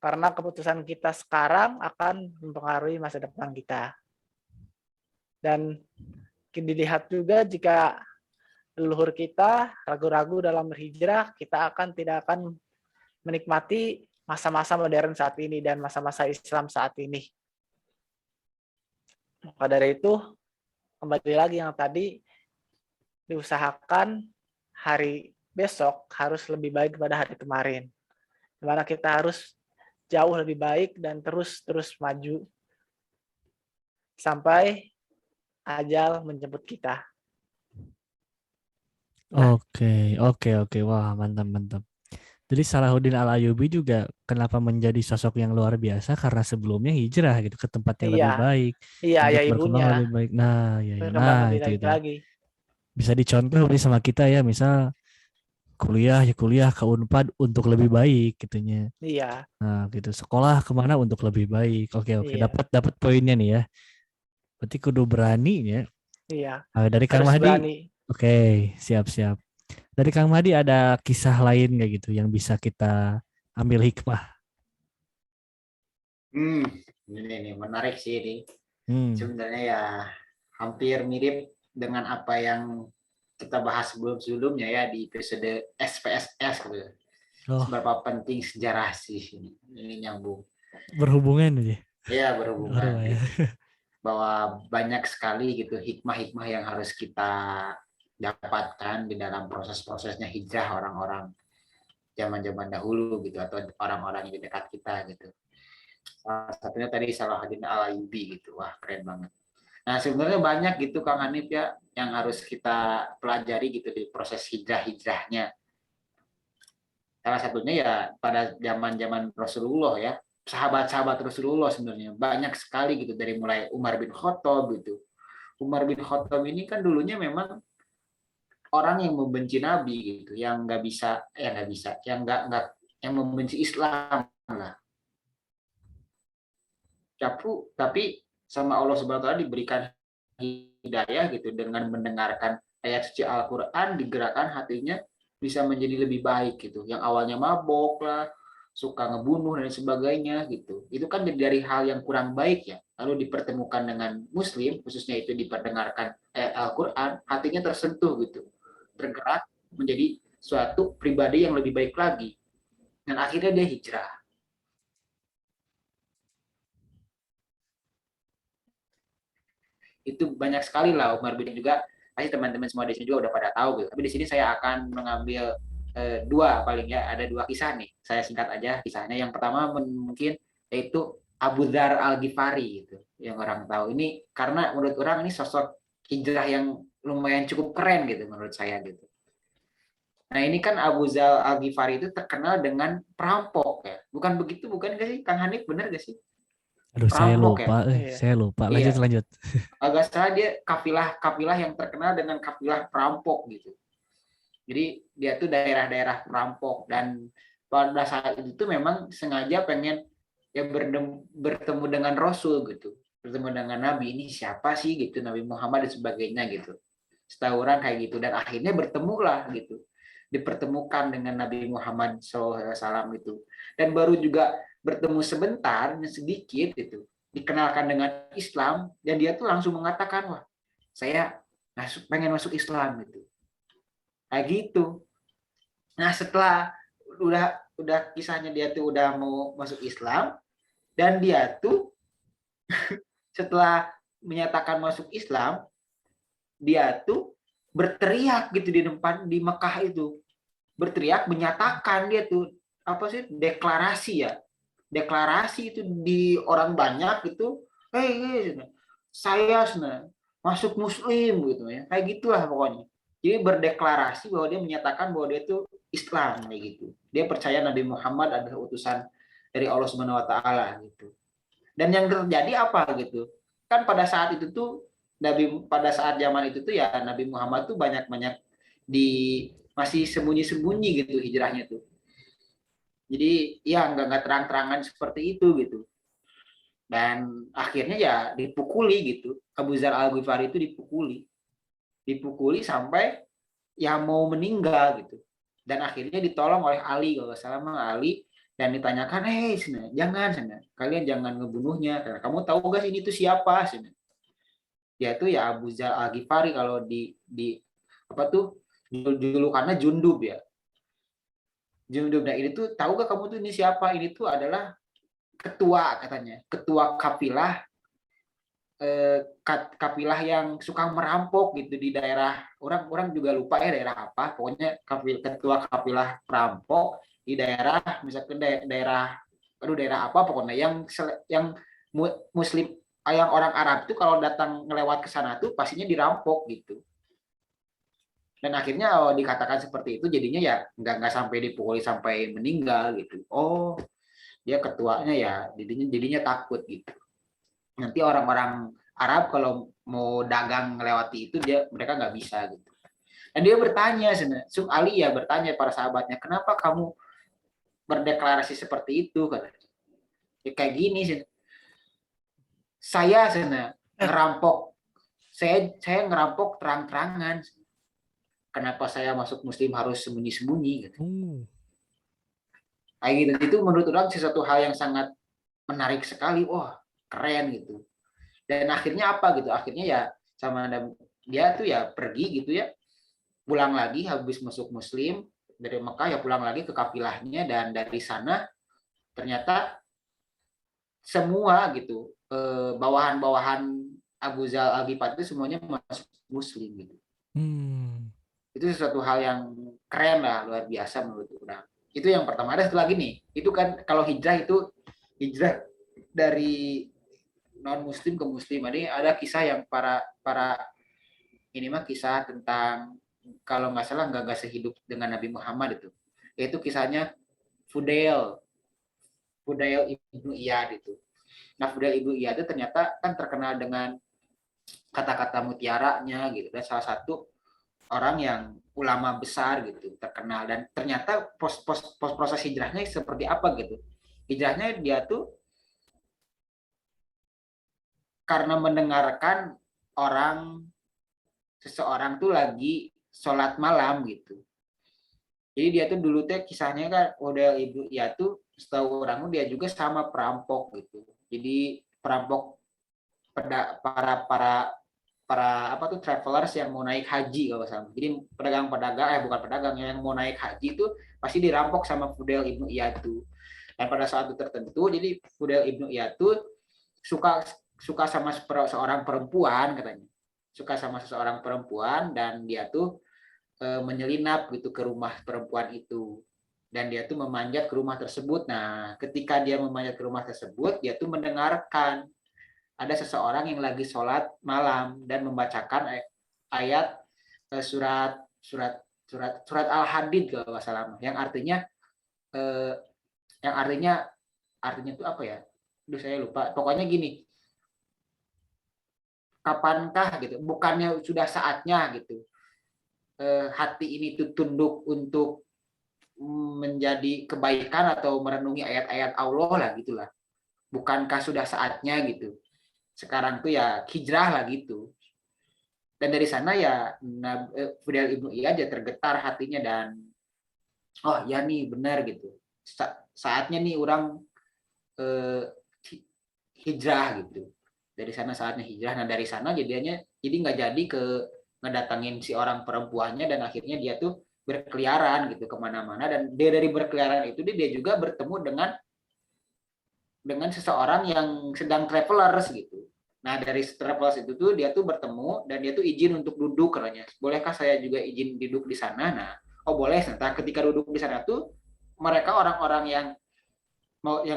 Karena keputusan kita sekarang akan mempengaruhi masa depan kita. Dan dilihat juga jika leluhur kita ragu-ragu dalam berhijrah, kita tidak akan menikmati masa-masa modern saat ini dan masa-masa Islam saat ini. Maka dari itu, kembali lagi yang tadi, diusahakan hari besok harus lebih baik daripada hari kemarin. Di mana kita harus jauh lebih baik dan terus maju sampai ajal menjemput kita. Oke. Wah, mantap. Jadi Salahuddin Al-Ayyubi juga kenapa menjadi sosok yang luar biasa karena sebelumnya hijrah gitu ke tempat yang lebih baik, Iya, untuk ya berkembang ibunya. lebih baik. Nah, Berkembang lebih itu. baik lagi. Bisa dicontoh sama kita ya, misal kuliah ke Unpad untuk lebih baik gitunya. Iya. Nah, gitu. Sekolah kemana untuk lebih baik. Oke. Iya. Dapat poinnya nih ya. Berarti kudu berani ya. Iya. Dari Kang Harus Mahdi. berani. Oke, siap. Dari Kang Mahdi ada kisah lain nggak gitu yang bisa kita ambil hikmah? Ini menarik sih ini. Sebenarnya ya hampir mirip dengan apa yang kita bahas sebelumnya ya di episode SPSS gitu. Seberapa penting sejarah sih ini nyambung. Berhubungan aja. Ya, berhubungan. Gitu. Bahwa banyak sekali gitu hikmah-hikmah yang harus kita dapatkan di dalam proses-prosesnya hijrah orang-orang zaman-zaman dahulu gitu atau orang-orang yang di dekat kita gitu. Salah satunya tadi Salahuddin Al-Ayyubi gitu. Wah, keren banget. Nah, sebenarnya banyak gitu Kang Hanif ya yang harus kita pelajari gitu di proses hijrahnya. Salah satunya ya pada zaman-zaman Rasulullah ya. Sahabat-sahabat Rasulullah sebenarnya banyak sekali gitu dari mulai Umar bin Khattab gitu. Umar bin Khattab ini kan dulunya memang orang yang membenci Nabi gitu, yang yang membenci Islam lah. Tapi sama Allah Subhanahu wa taala diberikan hidayah gitu dengan mendengarkan ayat suci Al-Qur'an, digerakkan hatinya bisa menjadi lebih baik gitu. Yang awalnya mabok lah, suka ngebunuh dan sebagainya gitu. Itu kan dari hal yang kurang baik ya. Lalu dipertemukan dengan muslim, khususnya itu diperdengarkan ayat Al-Qur'an, hatinya tersentuh gitu. Tergerak menjadi suatu pribadi yang lebih baik lagi. Dan akhirnya dia hijrah. Itu banyak sekali lah Umar bin juga, pasti teman-teman semua di sini juga udah pada tahu gitu. Tapi di sini saya akan mengambil dua paling ya, ada dua kisah nih. Saya singkat aja kisahnya. Yang pertama mungkin yaitu Abu Dzar Al-Ghifari gitu, yang orang tahu. Ini karena menurut orang ini sosok hijrah yang lumayan cukup keren gitu menurut saya gitu. Nah ini kan Abu Zal Al-Ghifari itu terkenal dengan perampok ya. Bukan begitu, bukan gak sih Kang Hanif, bener gak sih? Aduh, Perampok ya. Iya. saya lupa. Iya. Lanjut. Agak salah dia kafilah yang terkenal dengan kafilah perampok gitu. Jadi dia tuh daerah-daerah perampok dan pada saat itu tuh memang sengaja pengen ya bertemu dengan Rasul gitu, bertemu dengan Nabi, ini siapa sih gitu, Nabi Muhammad dan sebagainya gitu. Setahu orang kayak gitu dan akhirnya bertemulah gitu, dipertemukan dengan Nabi Muhammad SAW itu dan baru juga bertemu sebentar sedikit itu dikenalkan dengan Islam dan dia tuh langsung mengatakan wah saya pengen masuk Islam gitu kayak gitu. Nah setelah udah kisahnya dia tuh udah mau masuk Islam dan dia tuh setelah menyatakan masuk Islam dia tuh berteriak gitu di depan di Mekah itu, berteriak menyatakan dia tuh apa sih deklarasi itu di orang banyak gitu, hey saya masuk Muslim gitu ya, kayak gitulah pokoknya. Jadi berdeklarasi bahwa dia menyatakan bahwa dia itu Islam kayak gitu. Dia percaya Nabi Muhammad adalah utusan dari Allah Subhanahu Wa Taala gitu. Dan yang terjadi apa gitu? Kan pada saat itu tuh pada saat zaman itu tuh ya Nabi Muhammad tuh banyak-banyak di masih sembunyi-sembunyi gitu hijrahnya tuh. Jadi ya nggak terang-terangan seperti itu gitu. Dan akhirnya ya dipukuli gitu. Abu Dzar Al-Ghifari itu dipukuli sampai ya mau meninggal gitu. Dan akhirnya ditolong oleh Ali kalau salah Ali dan ditanyakan, jangan kalian jangan ngebunuhnya karena kamu tahu gak sih ini tuh siapa dia tuh ya Abu Dzar Al-Ghifari kalau di apa tuh julukannya Jundub ya. Jundub. Nah ini tuh tahu gak kamu tuh ini siapa? Ini tuh adalah ketua katanya, ketua kapilah yang suka merampok gitu di daerah orang juga lupa ya daerah apa, pokoknya ketua kapilah perampok di daerah misalkan daerah apa pokoknya yang muslim yang orang Arab itu kalau datang ngelewat ke sana tuh pastinya dirampok gitu. Dan akhirnya dikatakan seperti itu jadinya ya nggak sampai dipukuli sampai meninggal gitu. Oh dia ketuanya ya jadinya takut gitu. Nanti orang-orang Arab kalau mau dagang melewati itu mereka nggak bisa gitu. Dan dia bertanya, Sub Ali ya bertanya para sahabatnya, kenapa kamu berdeklarasi seperti itu? Katanya. Ya, kayak gini sih. Saya ngerampok, saya ngerampok terang-terangan. Kenapa saya masuk Muslim harus sembunyi-sembunyi? Gitu. Kayak gitu itu menurut orang sesuatu hal yang sangat menarik sekali. Wah keren gitu. Dan akhirnya apa gitu? Akhirnya ya sama dia tuh ya pergi gitu ya, pulang lagi habis masuk Muslim dari Mekah ya pulang lagi ke kafilahnya dan dari sana ternyata semua gitu bawahan-bawahan Abu Zal Al-Ghifari itu semuanya masuk Muslim gitu. Itu sesuatu hal yang keren lah, luar biasa menurut orang. Itu yang pertama. Ada satu lagi nih, itu kan kalau hijrah itu hijrah dari non muslim ke muslim. Ada kisah yang para ini mah kisah tentang kalau nggak salah nggak sehidup dengan Nabi Muhammad itu. Yaitu kisahnya Fudail ibnu Iyad itu. Nah Fudail ibnu Iyad itu ternyata kan terkenal dengan kata-kata mutiaranya gitu dan salah satu orang yang ulama besar gitu terkenal dan ternyata proses hijrahnya seperti apa gitu. Hijrahnya dia tuh karena mendengarkan seseorang tuh lagi sholat malam gitu. Jadi dia tuh dulu teh kisahnya kan udah ibu ya tuh setahu orang dia juga sama perampok gitu. Jadi perampok para apa tuh travelers yang mau naik haji kalau sama. Jadi pedagang-pedagang bukan pedagang yang mau naik haji itu pasti dirampok sama Fudail ibnu Iyad tuh. Dan pada saat itu tertentu jadi Fudail ibnu Iyad tuh suka sama seorang perempuan katanya. Suka sama seseorang perempuan dan dia tuh menyelinap gitu ke rumah perempuan itu dan dia tuh memanjat ke rumah tersebut. Nah, ketika dia memanjat ke rumah tersebut, dia tuh mendengarkan ada seseorang yang lagi sholat malam dan membacakan ayat surat surat Al-Hadid kalau nggak salah, yang artinya eh, yang artinya itu apa ya? Aduh saya lupa. Pokoknya gini, kapankah gitu? Bukannya sudah saatnya gitu. Hati ini tuh tunduk untuk menjadi kebaikan atau merenungi ayat-ayat Allah lah gitulah. Bukankah sudah saatnya gitu? Sekarang tuh ya hijrah lah gitu. Dan dari sana ya Fudail Ibnu Iyad aja tergetar hatinya dan oh ya nih benar gitu. Saatnya nih orang eh, hijrah gitu. Dari sana saatnya hijrah. Nah dari sana jadinya jadi nggak jadi ke ngedatangin si orang perempuannya dan akhirnya dia tuh berkeliaran gitu kemana-mana dan dia dari berkeliaran itu dia juga bertemu dengan seseorang yang sedang travelers gitu. Nah dari travelers itu tuh dia tuh bertemu dan dia tuh izin untuk duduk katanya. Bolehkah saya juga izin duduk di sana? Nah, oh boleh. Nah, ketika duduk di sana tuh mereka orang-orang yang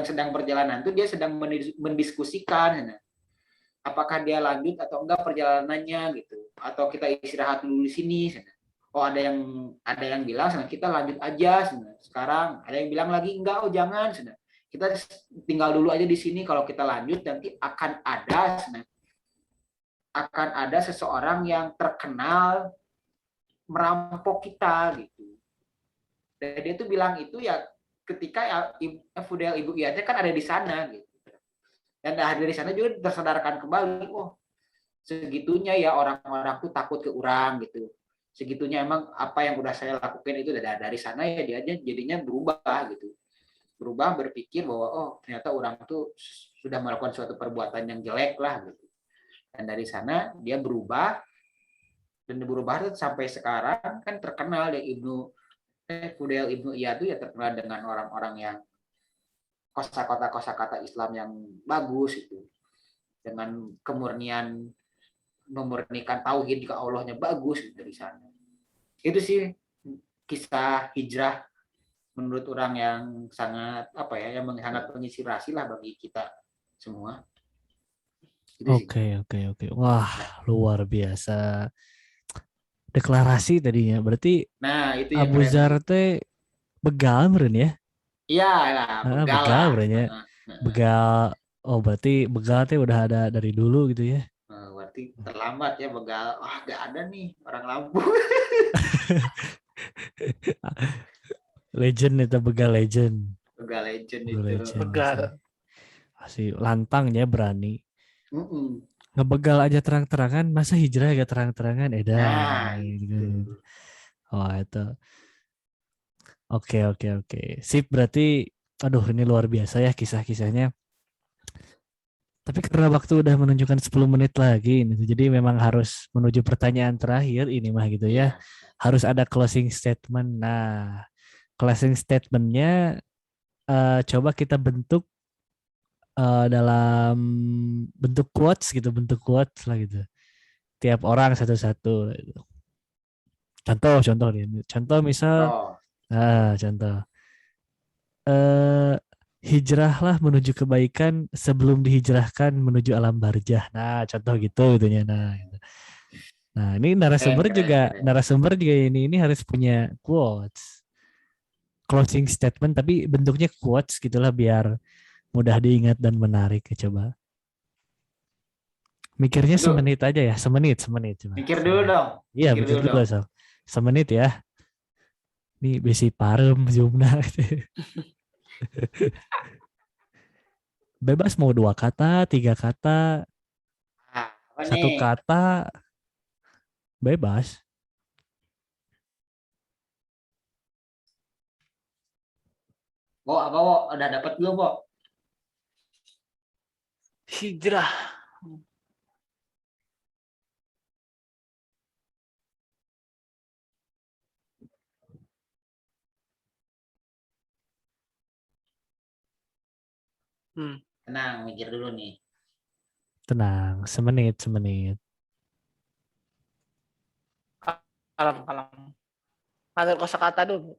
sedang perjalanan tuh dia sedang mendiskusikan. Nah, apakah dia lanjut atau enggak perjalanannya gitu? Atau kita istirahat dulu di sini? Oh ada yang bilang kita lanjut aja sekarang. Ada yang bilang lagi enggak, oh jangan. Kita tinggal dulu aja di sini. Kalau kita lanjut nanti akan ada seseorang yang terkenal merampok kita gitu. Dan dia tuh bilang itu ya ketika Fudail Ibu Iyadnya kan ada di sana gitu. Dan dari sana juga tersadarkan kembali, oh segitunya ya orang-orang tuh takut ke orang gitu. Segitunya emang apa yang udah saya lakukan itu dari sana ya dia jadinya berubah gitu. Berubah berpikir bahwa oh ternyata orang tuh sudah melakukan suatu perbuatan yang jelek lah gitu. Dan dari sana dia berubah dan berubah sampai sekarang kan terkenal ya Fudail Ibnu Iyad itu ya terkenal dengan orang-orang yang kosakata Islam yang bagus itu dengan kemurnian memurnikan tauhid ke Allahnya bagus dari sana. Itu sih kisah hijrah menurut orang yang sangat yang sangat menginspirasi lah bagi kita semua. Itu sih. Oke. Wah, luar biasa. Deklarasi tadinya. Berarti Nah, itu yang Abu keren Zar tuh. teh begal meren ya? Iya lah, begal Begal lah. berarti. Begal. Oh, berarti begal teh udah ada dari dulu gitu ya? Berarti terlambat ya begal. Wah, gak ada nih orang Lampung. Legend itu begal legend. Begal legend Begal itu. legend Begal. sih. Masih lantangnya berani. Mm-mm. Ngebegal aja terang-terangan, masa hijrah gak terang-terangan? Edan. Nah, Gitu. itu. Oh, itu. Oke. Sip, berarti aduh ini luar biasa ya kisah-kisahnya. Tapi karena waktu udah menunjukkan 10 menit lagi gitu. Jadi memang harus menuju pertanyaan terakhir ini mah gitu ya. Iya. Harus ada closing statement. Nah, closing statementnya coba kita bentuk dalam bentuk quotes gitu, bentuk quotes lah gitu. Tiap orang satu-satu. Gitu. Contoh nih. Contoh misal, Oh, contoh. eh hijrahlah menuju kebaikan sebelum dihijrahkan menuju alam barzah. Nah, contoh gitu gitu ya. Nah, gitu. Nah, ini keren. narasumber juga ini harus punya quotes, closing statement tapi bentuknya quotes gitulah biar mudah diingat dan menarik. Coba. Mikirnya Aduh, semenit aja ya, semenit coba. mikir dulu dong. Iya, Mikir mikir dulu dulu dong. so. Semenit ya. Ini besi parem zoomna. Bebas mau 2 kata, 3 kata, Ah, apa satu nih? kata, bebas. Apa, Wo? Udah dapat belum, Wo? Hijrah. Hmm. Tenang, mikir dulu nih. Tenang, semenit. Kalem. Ngatur kosakata dulu.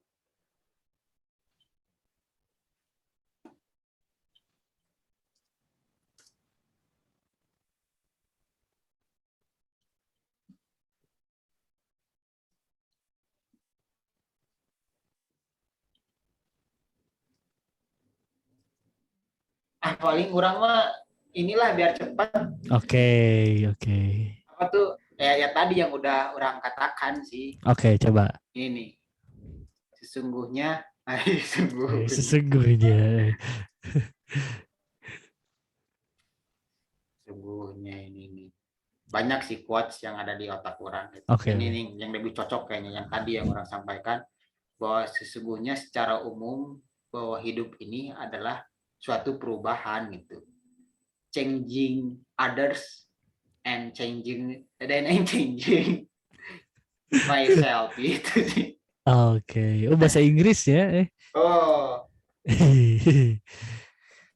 paling kurang mah inilah biar cepat Oke. apa tuh ya tadi yang udah orang katakan sih. Oke, coba. Ini nih. Sesungguhnya sesungguhnya Sesungguhnya. sesungguhnya ini nih. Banyak sih quotes yang ada di otak orang. Oke. Ini nih yang lebih cocok kayaknya yang tadi yang orang sampaikan bahwa sesungguhnya secara umum bahwa hidup ini adalah suatu perubahan gitu. Changing others and changing myself gitu sih. Oke. Oh, bahasa Inggris ya. Oh,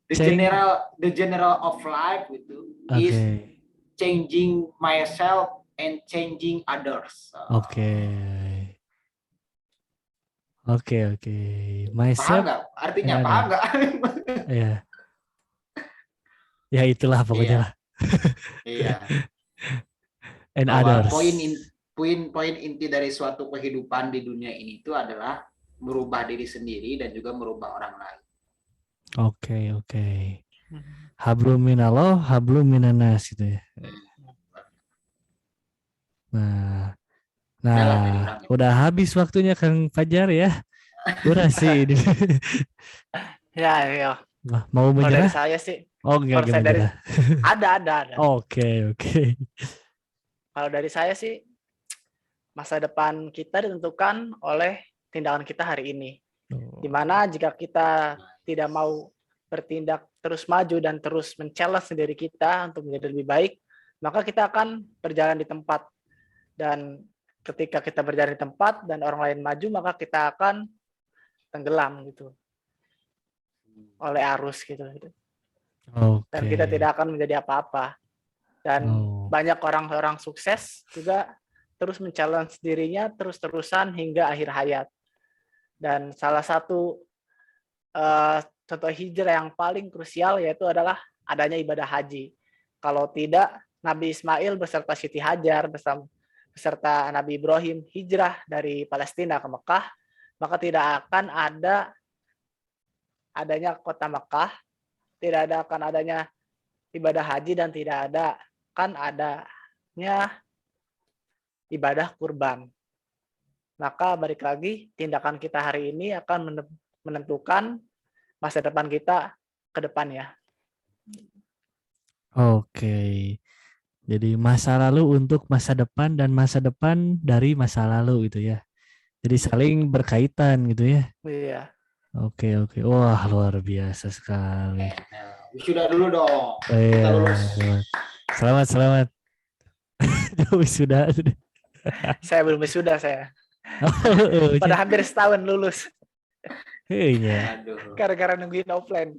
the general of life gitu is Oke. changing myself and changing others. Oke. Paham Myself. nggak? Artinya and paham others. nggak? Ya. Ya itulah pokoknya lah. Iya. And Bahwa others. poin inti dari suatu kehidupan di dunia ini itu adalah merubah diri sendiri dan juga merubah orang lain. Oke. Hablum minallah, hablum minanas gitu ya. Nah, udah habis waktunya Kang Fajar ya. Durasi ini. Ya. Wah, mau Kalau menyerah? dari saya sih, Oh, enggak menyerah. ada. Oke. Kalau dari saya sih, masa depan kita ditentukan oleh tindakan kita hari ini. Dimana jika kita tidak mau bertindak terus maju dan terus men-challenge diri kita untuk menjadi lebih baik, maka kita akan berjalan di tempat. Dan ketika kita berjalan di tempat dan orang lain maju, maka kita akan tenggelam gitu oleh arus gitu. Dan kita tidak akan menjadi apa-apa. Dan banyak orang-orang sukses juga terus men-challenge dirinya terus-terusan hingga akhir hayat. Dan salah satu contoh hijrah yang paling krusial yaitu adalah adanya ibadah haji. Kalau tidak, Nabi Ismail beserta Siti Hajar beserta Nabi Ibrahim hijrah dari Palestina ke Mekah, maka tidak akan adanya kota Mekah, tidak akan adanya ibadah haji, dan tidak akan adanya ibadah kurban. Maka balik lagi, tindakan kita hari ini akan menentukan masa depan kita ke depannya. Oke. Jadi masa lalu untuk masa depan dan masa depan dari masa lalu gitu ya. Jadi saling berkaitan gitu ya. Iya. Oke. Wah, luar biasa sekali. Wisuda dulu dong. Iya. Selamat. Wisuda. Saya belum wisuda saya. Pada hampir setahun lulus. Iya. Gara-gara nungguin offline.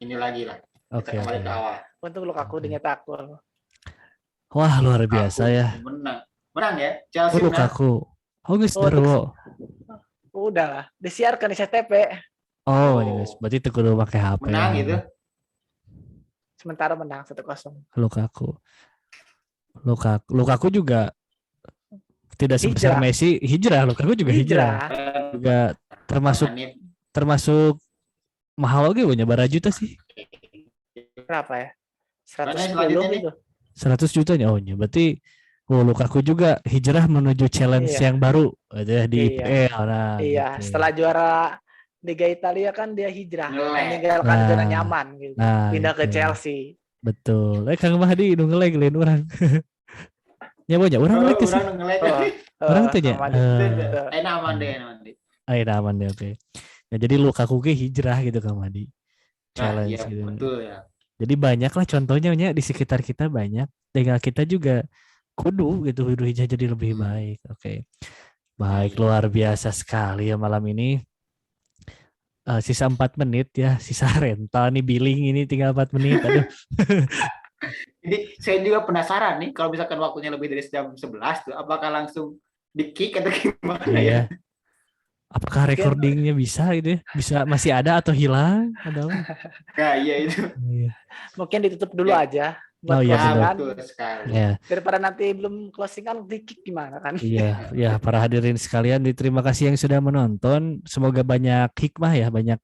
Ini lagi lah. Oke. Kembali ke awal. Untuk Lukaku dinyetak. Wah, luar biasa ya. Menang ya. Chelsea Lukaku. Geus udah lah, disiarkan di CTP. Berarti itu kudu pakai HP. Menang gitu. Sementara menang 1-0. Lukaku juga tidak sebesar Messi, hijrah. Lukaku juga hijrah. Juga termasuk mahal oke punya berapa juta sih? Berapa ya? 110 gitu. 100 jutanya. Berarti Lukaku juga hijrah menuju challenge yang baru aja di IPL. Iya, gitu. Setelah juara Liga Italia kan dia hijrah, meninggalkan zona nyaman gitu. Pindah ke Chelsea. Betul. Kang Mahdi nu ngelag lain urang. Nya bonya urang ngelag sih. Urang teh nya. Aman deh. Oke. Ya, jadi Lukaku ge hijrah gitu Kang Mahdi. Challenge gitu. Betul ya. Jadi banyak lah contohnya di sekitar kita banyak. Tinggal kita juga kudu gitu hijrah jadi lebih baik. Oke. Baik, luar biasa sekali ya malam ini. Sisa 4 menit ya, sisa rental nih billing ini tinggal 4 menit. Aduh. Jadi saya juga penasaran nih kalau misalkan waktunya lebih dari jam 11 tuh apakah langsung di-kick atau gimana ya? Apakah recordingnya bisa gitu ya? Bisa masih ada atau hilang? Nah, iya itu. Mungkin ditutup dulu aja. Betul sekali. Ya. Daripada nanti belum closing kan di-kick gimana kan? Iya, para hadirin sekalian, terima kasih yang sudah menonton. Semoga banyak hikmah ya, banyak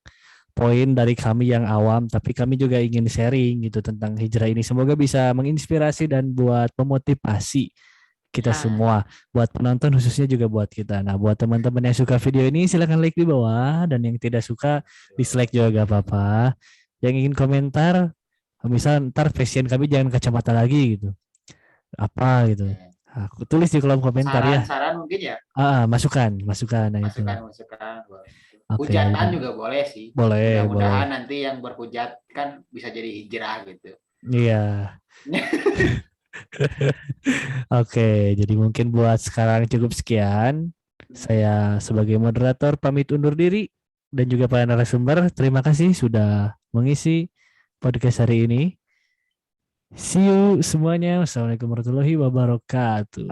poin dari kami yang awam, tapi kami juga ingin sharing gitu tentang hijrah ini. Semoga bisa menginspirasi dan buat memotivasi kita Nah, semua, buat penonton khususnya juga buat kita. Nah, buat teman-teman yang suka video ini silahkan like di bawah, dan yang tidak suka dislike juga gak apa-apa. Yang ingin komentar, misal ntar fashion kami jangan kacamata lagi gitu, apa gitu. Aku tulis di kolom komentar ya. Saran-saran mungkin ya, Masukan, masukan, nah itu. masukan-masukan. Oke, Hujatan juga boleh sih. boleh, boleh. Mudah-mudahan nanti yang berhujat kan bisa jadi hijrah gitu. Iya. Oke, jadi mungkin buat sekarang cukup sekian. Saya sebagai moderator pamit undur diri, dan juga para narasumber, terima kasih sudah mengisi podcast hari ini. See you semuanya. Wassalamualaikum warahmatullahi wabarakatuh.